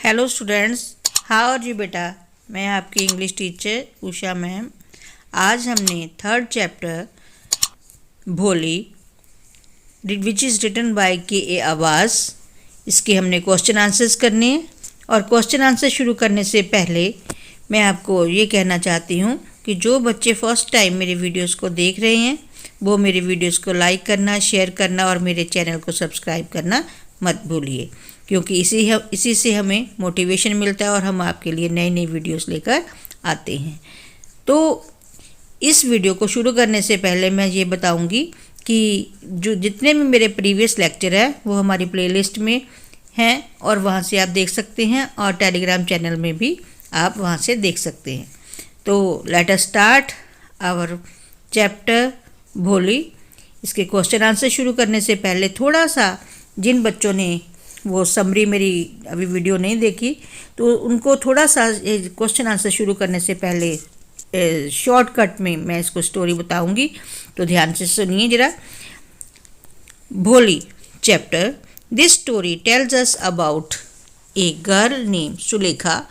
Hello students, how are you बेटा। मैं आपकी इंग्लिश टीचर उषा मैम। आज हमने थर्ड चैप्टर भोली विच इज़ रिटन बाय के आवाज़, इसके हमने क्वेश्चन आंसर्स करने हैं। और क्वेश्चन आंसर शुरू करने से पहले मैं आपको ये कहना चाहती हूँ कि जो बच्चे फर्स्ट टाइम मेरे वीडियोस को देख रहे हैं वो मेरे वीडियोस को लाइक करना, शेयर करना और मेरे चैनल को सब्सक्राइब करना मत भूलिए, क्योंकि इसी से हमें मोटिवेशन मिलता है और हम आपके लिए नई नई वीडियोस लेकर आते हैं। तो इस वीडियो को शुरू करने से पहले मैं ये बताऊंगी कि जो जितने भी मेरे प्रीवियस लेक्चर है वो हमारी प्लेलिस्ट में हैं और वहाँ से आप देख सकते हैं, और टेलीग्राम चैनल में भी आप वहाँ से देख सकते हैं। तो let us start our chapter Bholi. इसके क्वेश्चन आंसर शुरू करने से पहले थोड़ा सा जिन बच्चों ने वो समरी मेरी अभी वीडियो नहीं देखी तो उनको थोड़ा सा क्वेश्चन आंसर शुरू करने से पहले शॉर्टकट में मैं इसको स्टोरी बताऊंगी, तो ध्यान से सुनिए जरा। भोली chapter. This story tells us about a girl name Sulekha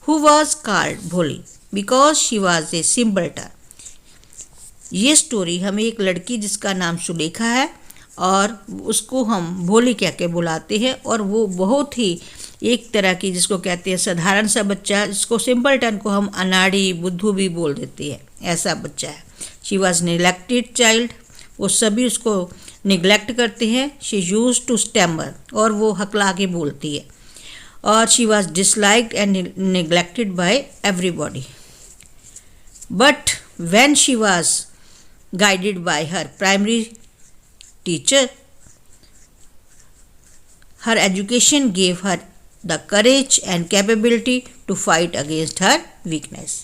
who was called भोली बिकॉज शी वाज ए सिम्पलटन। ये स्टोरी हमें एक लड़की जिसका नाम सुलेखा है और उसको हम भोली कह के बुलाते हैं, और वो बहुत ही एक तरह की जिसको कहते हैं साधारण सा बच्चा, जिसको सिंपलटन को हम अनाड़ी बुद्धू भी बोल देते हैं, ऐसा बच्चा है। शी वॉज नेग्लेक्टेड चाइल्ड, वो सभी उसको निगलेक्ट करते हैं। शी यूज टू स्टैमर, और वो हकला के बोलती है। और she was disliked and neglected by everybody. But when she was guided by her primary teacher, her education gave her the courage and capability to fight against her weakness.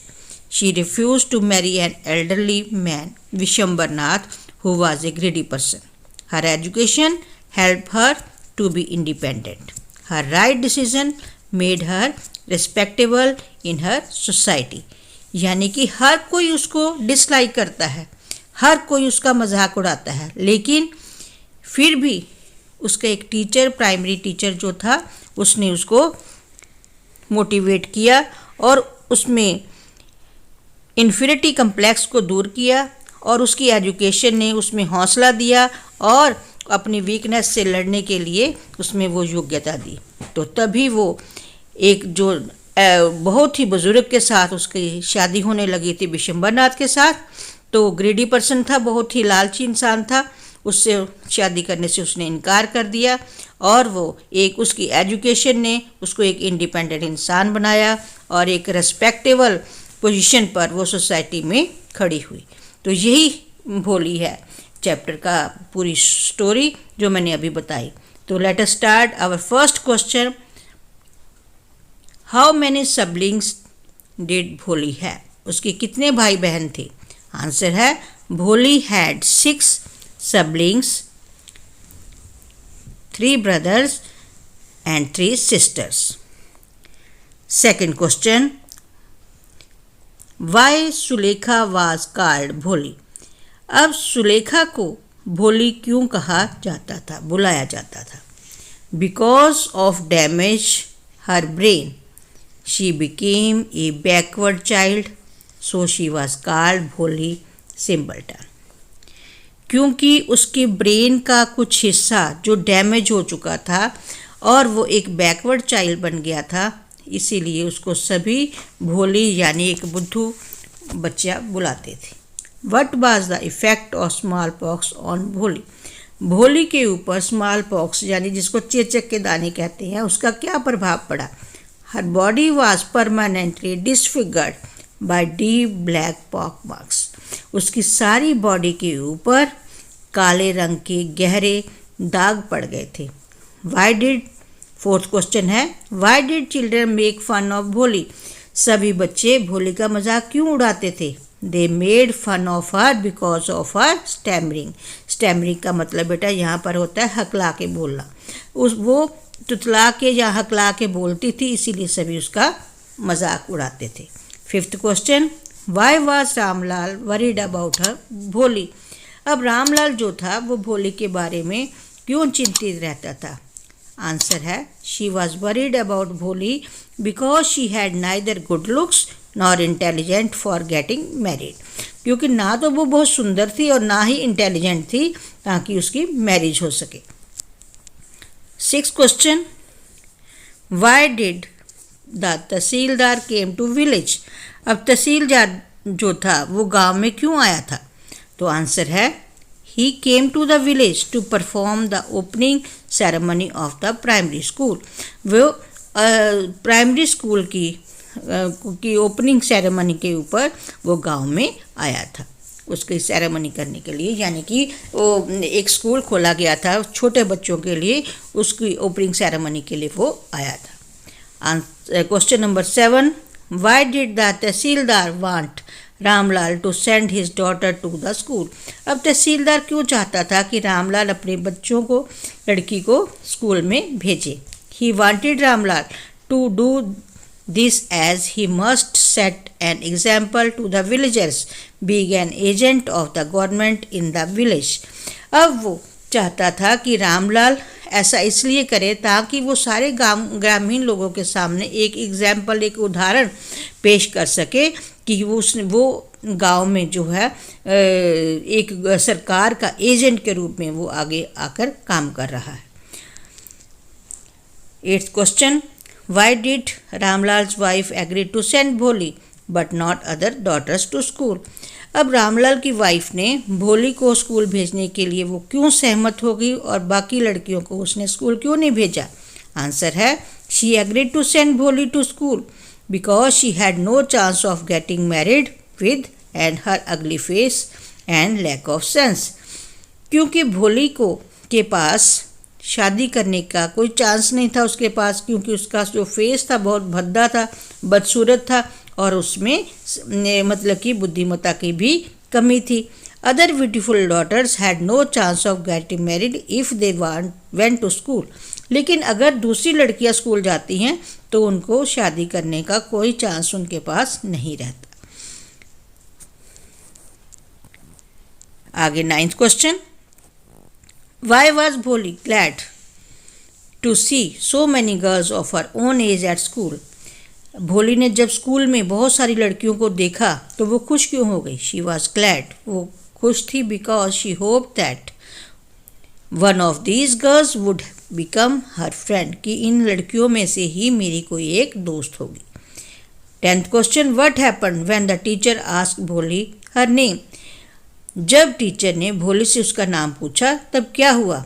She refused to marry an elderly man, Vishambarnath, who was a greedy person. Her education helped her to be independent. Her right decision made her respectable in her society. यानी कि हर कोई उसको dislike करता है, हर कोई उसका मजाक उड़ाता है, लेकिन फिर भी उसका एक टीचर, प्राइमरी टीचर जो था, उसने उसको मोटिवेट किया और उसमें इन्फीरियरिटी कम्प्लेक्स को दूर किया, और उसकी एजुकेशन ने उसमें हौसला दिया और अपनी वीकनेस से लड़ने के लिए उसमें वो योग्यता दी। तो तभी वो एक जो बहुत ही बुजुर्ग के साथ उसकी शादी होने लगी थी, विशंबरनाथ के साथ। तो ग्रेडी पर्सन था, बहुत ही लालची इंसान था, उससे शादी करने से उसने इनकार कर दिया, और वो एक उसकी एजुकेशन ने उसको एक इंडिपेंडेंट इंसान बनाया और एक रेस्पेक्टेबल पोजीशन पर वो सोसाइटी में खड़ी हुई। तो यही भोली है चैप्टर का पूरी स्टोरी जो मैंने अभी बताई। तो let us start our first question. How many siblings did Bholi have? उसके कितने भाई बहन थे? आंसर है भोली had 6 siblings, 3 brothers and 3 sisters. Second question, why Sulekha was called भोली? अब सुलेखा को भोली क्यों कहा जाता था, बुलाया जाता था? Because of damage her brain, she became a backward child, so she was called भोली simpleton. क्योंकि उसके ब्रेन का कुछ हिस्सा जो डैमेज हो चुका था और वो एक बैकवर्ड चाइल्ड बन गया था, इसीलिए उसको सभी भोली यानी एक बुद्धू बच्चा बुलाते थे। What was the effect of small pox on भोली? भोली के ऊपर स्मॉल पॉक्स यानी जिसको चेचक के दाने कहते हैं, उसका क्या प्रभाव पड़ा? Her body was permanently disfigured by deep black pock marks. उसकी सारी बॉडी के ऊपर काले रंग के गहरे दाग पड़ गए थे। वाई डिड, फोर्थ क्वेश्चन है, why did children make fun of Bholi? सभी बच्चे भोली का मजाक क्यों उड़ाते थे? They made fun of her because of her stammering. Stammering का मतलब बेटा यहाँ पर होता है हकला के बोलना। वो तुतला के या हकला के बोलती थी, इसीलिए सभी उसका मजाक उड़ाते थे। Fifth question, why was Ramlal worried about her भोली? अब रामलाल जो था वो भोली के बारे में क्यों चिंतित रहता था? आंसर है शी वॉज वरीड अबाउट भोली because she had neither good looks nor intelligent for getting married, क्योंकि ना तो वो बहुत सुंदर थी और ना ही इंटेलिजेंट थी ताकि उसकी मैरिज हो सके। 6th question, why did the tehsildar came to village. अब तहसीलदार जो था वो गांव में क्यों आया था? तो आंसर है he came to the village to perform the opening ceremony of the primary school. वो प्राइमरी स्कूल की ओपनिंग सेरेमनी के ऊपर वो गांव में आया था उसकी सेरेमनी करने के लिए, यानी कि वो एक स्कूल खोला गया था छोटे बच्चों के लिए, उसकी ओपनिंग सेरेमनी के लिए वो आया था। Question number 7, why did the tehsildar want Ramlal to send his daughter to the school. अब तहसीलदार क्यों चाहता था कि रामलाल अपने बच्चों को, लड़की को स्कूल में भेजे? He wanted Ramlal to do this as he must set an example to the villagers, being an agent of the government in the village. अब वो चाहता था कि रामलाल ऐसा इसलिए करे ताकि वो सारे ग्रामीण लोगों के सामने एक एग्जाम्पल, एक उदाहरण पेश कर सके कि वो गांव में जो है एक सरकार का एजेंट के रूप में वो आगे आकर काम कर रहा है। 8th question, why did Ramlal's wife agree to send Bholi but not other daughters to school. अब रामलाल की वाइफ ने भोली को स्कूल भेजने के लिए वो क्यों सहमत हो गई और बाकी लड़कियों को उसने स्कूल क्यों नहीं भेजा? आंसर है she agreed to send Bholi to school because she had no chance of getting married with and her ugly face and lack of sense. क्योंकि भोली के पास शादी करने का कोई चांस नहीं था उसके पास, क्योंकि उसका जो फेस था बहुत भद्दा था, बदसूरत था और उसमें मतलब कि बुद्धिमत्ता की भी कमी थी। Other beautiful daughters had no chance of getting married if they went to school. लेकिन अगर दूसरी लड़कियां स्कूल जाती हैं तो उनको शादी करने का कोई चांस उनके पास नहीं रहता। आगे 9th question, why was Bholi glad to see so many girls of her own age at school. Bholi ने जब स्कूल में बहुत सारी लड़कियों को देखा तो वो खुश क्यों हो गई? शी वॉज ग्लैड, वो खुश थी because she hope that one of these girls would become her friend, कि इन लड़कियों में से ही मेरी कोई एक दोस्त होगी। 10th question, what happened when the teacher asked भोली हर नेम। जब टीचर ने भोली से उसका नाम पूछा तब क्या हुआ?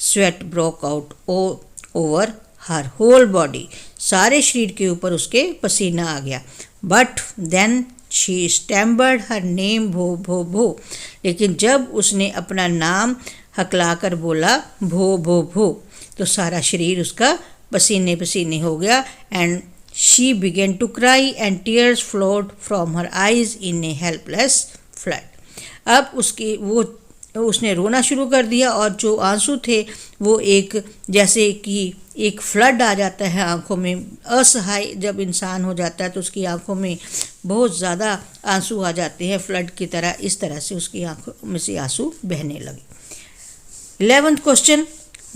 Sweat broke out over her whole body, सारे शरीर के ऊपर उसके पसीना आ गया। But then she stammered her name भो भो भो, लेकिन जब उसने अपना नाम हकलाकर बोला भो भो भो तो सारा शरीर उसका पसीने पसीने हो गया। And she began to cry and tears flowed from her eyes in a helpless flood. अब उसने रोना शुरू कर दिया और जो आंसू थे वो एक जैसे कि एक फ्लड आ जाता है आंखों में, असहाय जब इंसान हो जाता है तो उसकी आंखों में बहुत ज़्यादा आंसू आ जाते हैं फ्लड की तरह, इस तरह से उसकी आंखों में से आंसू बहने लगे। 11th question,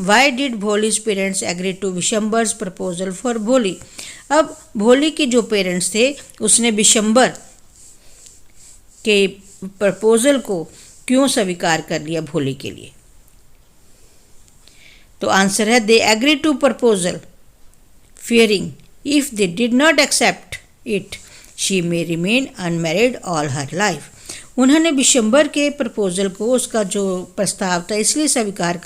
why did Bholi's parents agree to Bishamber's proposal for Bholi. अब भोली के जो पेरेंट्स थे उसने विशंबर के प्रपोजल को क्यों स्वीकार कर लिया भोली के लिए? तो आंसर है they agree to proposal fearing if they did not accept it she may remain unmarried all her life. उन्होंने विशंबर के प्रपोजल को, उसका जो प्रस्ताव था, इसलिए स्वीकार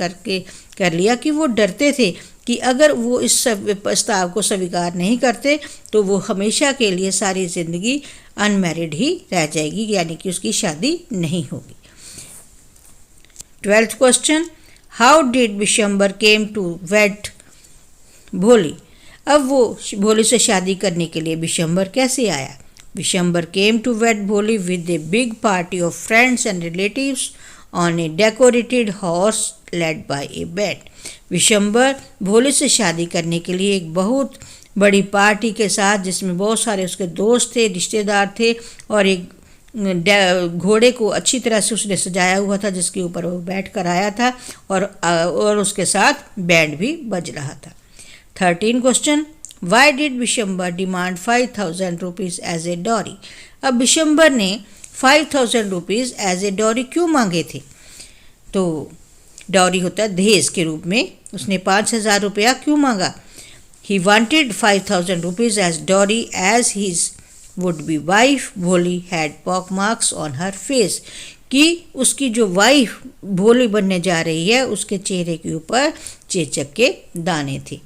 कर लिया कि वो डरते थे कि अगर वो इस प्रस्ताव को स्वीकार नहीं करते तो वो हमेशा के लिए सारी ज़िंदगी अनमैरिड ही रह जाएगी, यानी कि उसकी शादी नहीं होगी। 12th question, how did Bishamber came to wed Bholi. अब वो भोली से शादी करने के लिए विशंबर कैसे आया? विशंबर केम टू वेड भोली with a big party of friends and relatives on A decorated horse led by A band. Vishambar भोली से शादी करने के लिए एक बहुत बड़ी पार्टी के साथ, जिसमें बहुत सारे उसके दोस्त थे, रिश्तेदार थे, और एक घोड़े को अच्छी तरह से उसने सजाया हुआ था जिसके ऊपर वो बैठ कर आया था, और उसके साथ बैंड भी बज रहा था। 13 question, why did Bishamber demand 5000 rupees as a dowry. अब विशंबर ने 5000 रुपीज़ एज ए डॉरी क्यों मांगे थे? तो डॉरी होता है दहेज के रूप में, उसने 5000 रुपया क्यों मांगा? He wanted 5000 rupees as dowry as his would be wife Bholi had pock marks on her face, कि उसकी जो वाइफ भोली बनने जा रही है उसके चेहरे के ऊपर चेचक के दाने थे।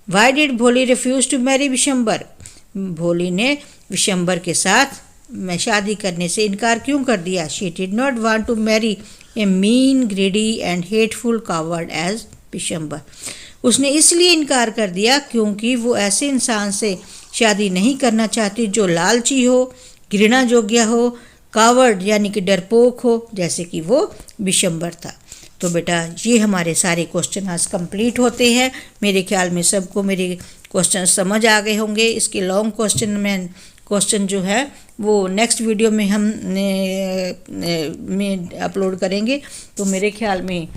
वाई डिड भोली रिफ्यूज टू मैरी विशंबर। भोली ने विशंबर के साथ शादी करने से इनकार क्यों कर दिया? She did not want to marry a mean greedy and hateful coward as Bishamber. उसने इसलिए इनकार कर दिया क्योंकि वो ऐसे इंसान से शादी नहीं करना चाहती जो लालची हो, घृणा योग्य हो, कावर्ड यानी कि डरपोक हो, जैसे कि वो विशंबर था। तो बेटा ये हमारे सारे क्वेश्चन आज कंप्लीट होते हैं। मेरे ख्याल में सबको मेरे क्वेश्चन समझ आ गए होंगे। इसके लॉन्ग क्वेश्चन जो है वो नेक्स्ट वीडियो में हम अपलोड करेंगे। तो मेरे ख्याल में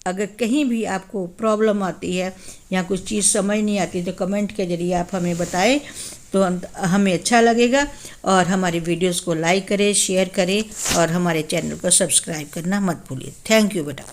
अगर कहीं भी आपको प्रॉब्लम आती है या कुछ चीज़ समझ नहीं आती तो कमेंट के ज़रिए आप हमें बताएं, तो हमें अच्छा लगेगा। और हमारी वीडियोस को लाइक करें, शेयर करें और हमारे चैनल को सब्सक्राइब करना मत भूलिए। थैंक यू बेटा।